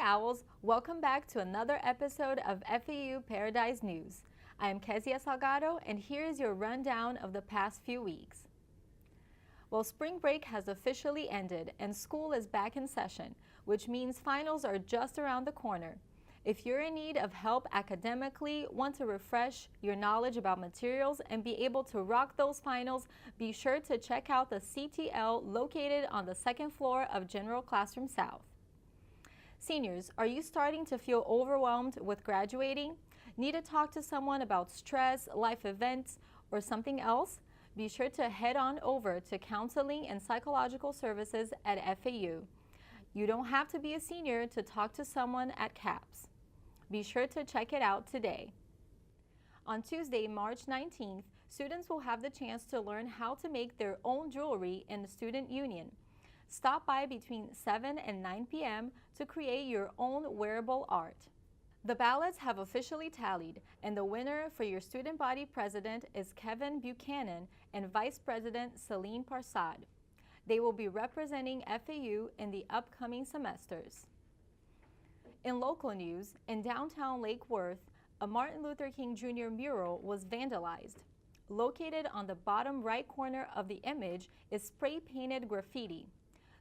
Owls, welcome back to another episode of FAU Paradise News. I am Kezia Salgado, and here is your rundown of the past few weeks. Well, spring break has officially ended and school is back in session, which means finals are just around the corner. If you're in need of help academically, want to refresh your knowledge about materials, and be able to rock those finals, be sure to check out the CTL located on the second floor of General Classroom South. Seniors, are you starting to feel overwhelmed with graduating? Need to talk to someone about stress, life events, or something else? Be sure to head on over to Counseling and Psychological Services at FAU. You don't have to be a senior to talk to someone at CAPS. Be sure to check it out today. On Tuesday, March 19th, students will have the chance to learn how to make their own jewelry in the Student Union. Stop by between 7 and 9 p.m. to create your own wearable art. The ballots have officially tallied, and the winner for your student body president is Kevin Buchanan and Vice President Celine Parsad. They will be representing FAU in the upcoming semesters. In local news, in downtown Lake Worth, a Martin Luther King Jr. mural was vandalized. Located on the bottom right corner of the image is spray-painted graffiti.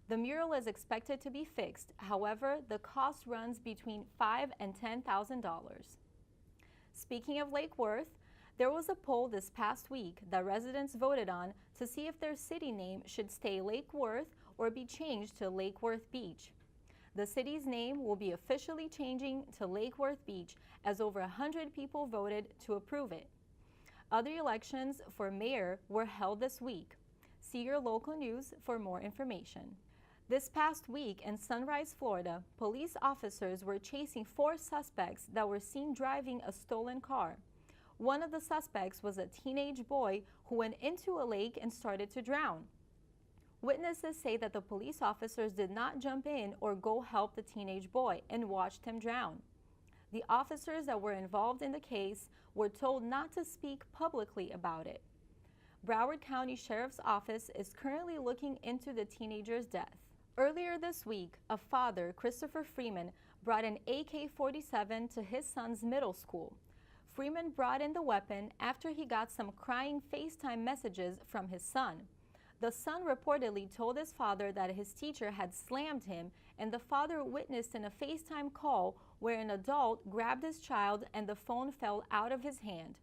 The mural is expected to be fixed. However, the cost runs between $5,000 and $10,000. Speaking of Lake Worth, there was a poll this past week that residents voted on to see if their city name should stay Lake Worth or be changed to Lake Worth Beach. The city's name will be officially changing to Lake Worth Beach, as over 100 people voted to approve it. Other elections for mayor were held this week. See your local news for more information. This past week in Sunrise, Florida, police officers were chasing 4 suspects that were seen driving a stolen car. One of the suspects was a teenage boy who went into a lake and started to drown. Witnesses say that the police officers did not jump in or go help the teenage boy and watched him drown. The officers that were involved in the case were told not to speak publicly about it. Broward County Sheriff's Office is currently looking into the teenager's death. Earlier this week, a father, Christopher Freeman, brought an AK-47 to his son's middle school. Freeman brought in the weapon after he got some crying FaceTime messages from his son. The son reportedly told his father that his teacher had slammed him, and the father witnessed in a FaceTime call where an adult grabbed his child and the phone fell out of his hand.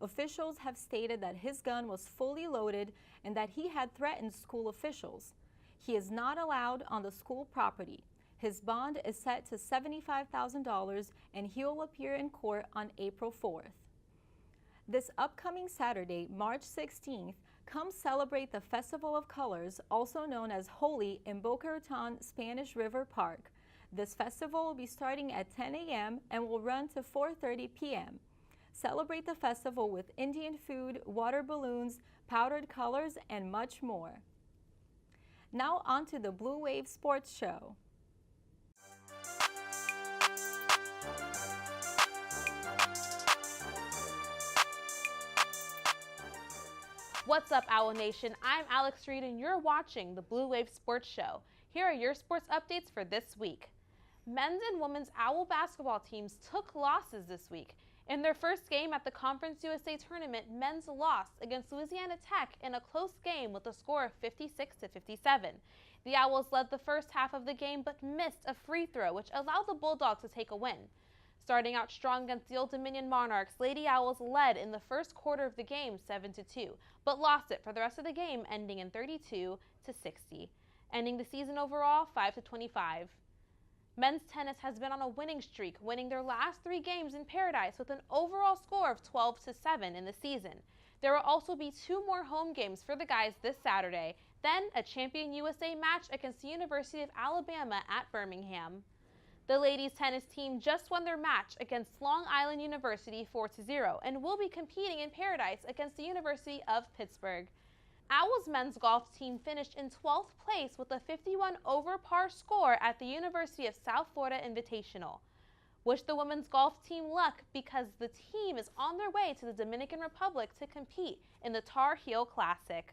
Officials have stated that his gun was fully loaded and that he had threatened school officials. He is not allowed on the school property. His bond is set to $75,000 and he will appear in court on April 4th. This upcoming Saturday, March 16th, come celebrate the Festival of Colors, also known as Holi, in Boca Raton Spanish River Park. This festival will be starting at 10 a.m. and will run to 4:30 p.m. Celebrate the festival with Indian food, water balloons, powdered colors, and much more. Now on to the Blue Wave Sports Show. What's up, Owl Nation? I'm Alex Reed and you're watching the Blue Wave Sports Show. Here are your sports updates for this week. Men's and women's Owl basketball teams took losses this week. In their first game at the Conference USA tournament, men's lost against Louisiana Tech in a close game with a score of 56-57. The Owls led the first half of the game but missed a free throw, which allowed the Bulldogs to take a win. Starting out strong against the Old Dominion Monarchs, Lady Owls led in the first quarter of the game 7-2, but lost it for the rest of the game, ending in 32-60, ending the season overall 5-25. Men's tennis has been on a winning streak, winning their last 3 games in Paradise with an overall score of 12-7 in the season. There will also be 2 more home games for the guys this Saturday, then a Champion USA match against the University of Alabama at Birmingham. The ladies' tennis team just won their match against Long Island University 4-0 and will be competing in Paradise against the University of Pittsburgh. Owls men's golf team finished in 12th place with a 51 over par score at the University of South Florida Invitational. Wish the women's golf team luck because the team is on their way to the Dominican Republic to compete in the Tar Heel Classic.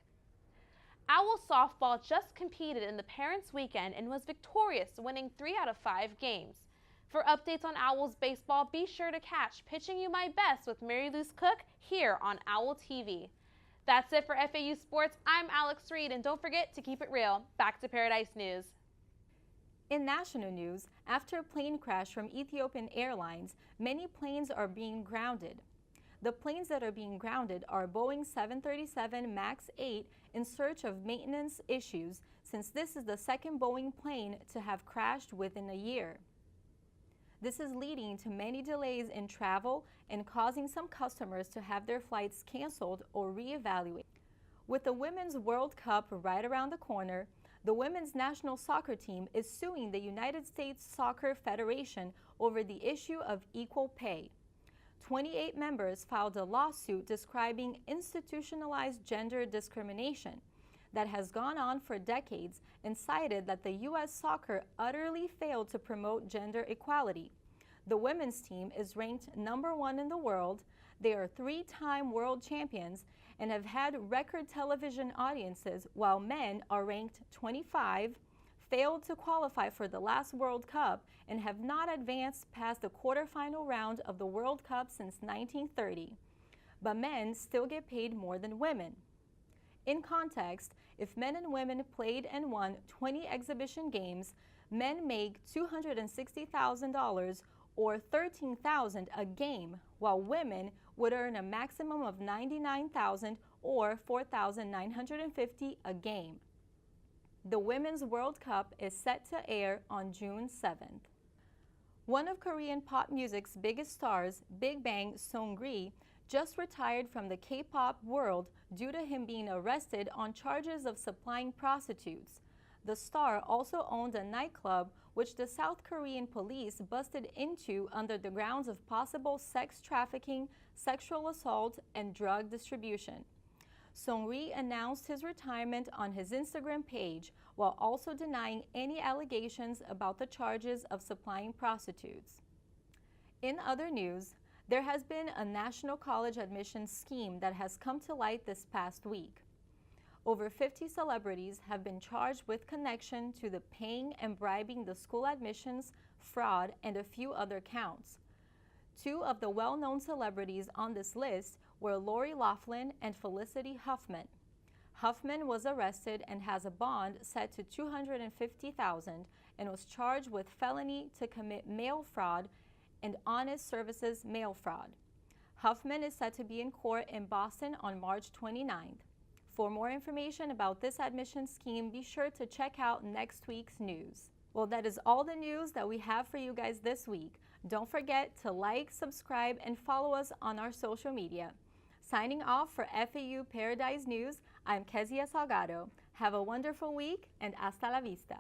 Owl softball just competed in the Parents' Weekend and was victorious, winning 3 out of 5 games. For updates on Owls baseball, be sure to catch Pitching You My Best with Mary Louise Cook here on Owl TV. That's it for FAU Sports. I'm Alex Reed, and don't forget to keep it real. Back to Paradise News. In national news, after a plane crash from Ethiopian Airlines, many planes are being grounded. The planes that are being grounded are Boeing 737 MAX 8 in search of maintenance issues, since this is the second Boeing plane to have crashed within a year. This is leading to many delays in travel and causing some customers to have their flights canceled or reevaluated. With the Women's World Cup right around the corner, the women's national soccer team is suing the United States Soccer Federation over the issue of equal pay. 28 members filed a lawsuit describing institutionalized gender discrimination that has gone on for decades and cited that the U.S. soccer utterly failed to promote gender equality. The women's team is ranked #1 in the world. They are 3-time world champions and have had record television audiences, while men are ranked 25, failed to qualify for the last World Cup, and have not advanced past the quarterfinal round of the World Cup since 1930. But men still get paid more than women. In context, if men and women played and won 20 exhibition games, men make $260,000 or $13,000 a game, while women would earn a maximum of $99,000 or $4,950 a game. The Women's World Cup is set to air on June 7th. One of Korean pop music's biggest stars, Big Bang Seungri, just retired from the K-pop world due to him being arrested on charges of supplying prostitutes. The star also owned a nightclub which the South Korean police busted into under the grounds of possible sex trafficking, sexual assault, and drug distribution. Seungri announced his retirement on his Instagram page while also denying any allegations about the charges of supplying prostitutes. In other news, there has been a national college admissions scheme that has come to light this past week. Over 50 celebrities have been charged with connection to the paying and bribing the school admissions, fraud, and a few other counts. Two of the well-known celebrities on this list were Lori Loughlin and Felicity Huffman. Huffman was arrested and has a bond set to $250,000 and was charged with felony to commit mail fraud and honest services mail fraud. Huffman is set to be in court in Boston on March 29th. For more information about this admission scheme, be sure to check out next week's news. Well, that is all the news that we have for you guys this week. Don't forget to like, subscribe, and follow us on our social media. Signing off for FAU Paradise News, I'm Kezia Salgado. Have a wonderful week and hasta la vista.